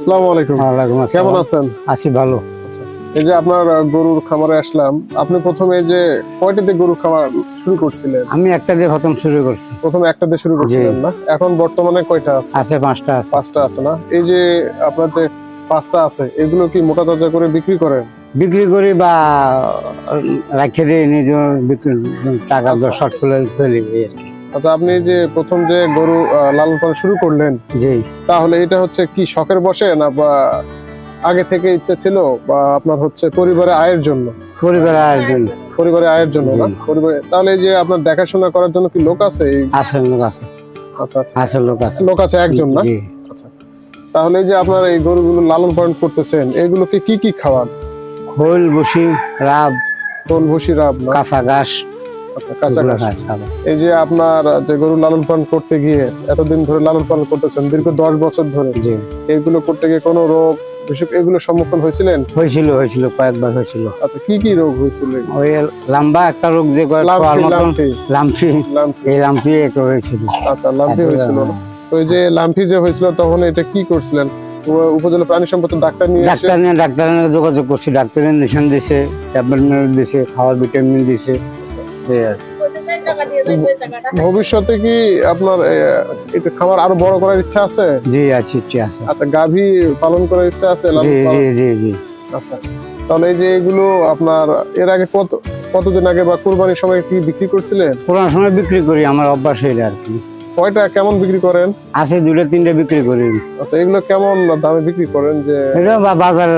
আসসালামু আলাইকুম। ওয়ালাইকুম কেমন আসসালাম। আছেন? আছি ভালো। এই যে আপনার গরুর খামারে আসলাম, আপনি প্রথমে যে কয়টাতে গরুর খামার শুরু করছিলেন? আমি একটা দিয়ে প্রথম শুরু করছি। প্রথমে একটা দিয়ে শুরু করছিলেন না? এখন বর্তমানে কয়টা আছে? আছে 5টা আছে। 5টা আছে না? এই যে আপনার যে 5টা আছে, এগুলো কি মোটা তাজা করে বিক্রি করেন? বিক্রি করি বা রাখে দিই নিজের বিক্রি টাকা আচ্ছা। শর্ট করে ফেলি এই আর কি। আচ্ছা, আপনি যে প্রথম যে গরু লালন পালন শুরু করলেন, জি তাহলে এটা হচ্ছে কি শখের বশে না বা আগে থেকে ইচ্ছা ছিল, বা আপনার হচ্ছে পরিবারের আয়ের জন্য? পরিবারের আয়োজন পরিবারের আয়ের জন্য না? জি। পরিবারে তাহলে এই যে আপনার দেখাশোনা করার জন্য কি লোক আছে? আছে লোক আছে। আচ্ছা আচ্ছা, আছে লোক আছে। লোক আছে একজন না? জি আচ্ছা, তাহলে এই যে আপনার এই গরুগুলো লালন পালন করতেছেন, এগুলোকে কি কি খাওয়ান? খোল বসি রাব খোল ভুসি রাব না? কাঁচা ঘাস আচ্ছা, কাঁচা এগুলো ঘাস। ঘাস খাবে। এই যে আপনার যে গরু লালন পালন করতে গিয়ে এতদিন ধরে লালন পালন করতেছেন, দীর্ঘ 10 বছর ধরে, জি এইগুলো করতে গিয়ে কোনো রোগ বিসুখ এগুলো সম্মুখীন হয়েছিলেন? হয়েছিল কয়েকবার হয়েছিল। আচ্ছা, কি কি রোগ হয়েছিল? ওই লম্বা একটা রোগ যে কয় লাম্পি, মতন লাম্পি, লাম্পি লাম্পি। এই লাম্পি একটা হয়েছিল। আচ্ছা, লাম্পি হয়েছিল না? তো এই যে লাম্পি যে হয়েছিল তখন এটা কি করছিলেন? উপজেলা প্রাণী সম্পদ ডাক্তার নিয়ে এসে? ডাক্তার নিয়ে যোগাযোগ করছি, ডাক্তারের ইনজেকশন দিছে, ট্যাবলেট দিছে, খাওয়ার ভিটামিন দিছে। এই আর কি। ভবিষ্যতে কি আপনার এটা খামার আরো বড় করার ইচ্ছা আছে? জি আছে, ইচ্ছে আছে। আচ্ছা, গাভী পালন করার ইচ্ছা আছে? জি লালন জি পালন? জি জি আচ্ছা, তাহলে এই যে এগুলো আপনার এর আগে কতদিন আগে বা কুরবানির সময় কি বিক্রি করছিলেন? পুরানো সময় বিক্রি করি, আমার অভ্যাস হইলে আর কি। কয়টা কেমন বিক্রি করেন? আছে 2-3টা বিক্রি করি। আচ্ছা, এগুলো কেমন দামে বিক্রি করেন? যে এটা বাজার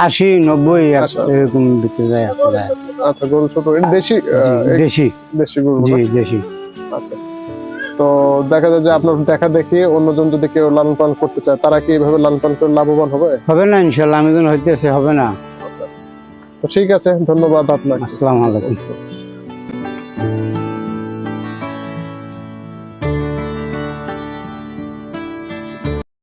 80-90 আচ্ছা, এরকম বিক্রি যায় আর কি। আচ্ছা, গরু ছোট, এটা দেশি দেশি দেশি গরু জি না? দেশি। আচ্ছা, তো দেখা যায় যে আপনার দেখা দেখি অন্যজন যদি কেউ লালন পালন করতে চায়, তারা কি এইভাবে লালন পালন করে লাভবান হবে? হবে না ইনশাল্লাহ, আমি যখন হইতেছে হবে না। আচ্ছা, তো ঠিক আছে, ধন্যবাদ আপনাকে। আসসালামু আলাইকুম।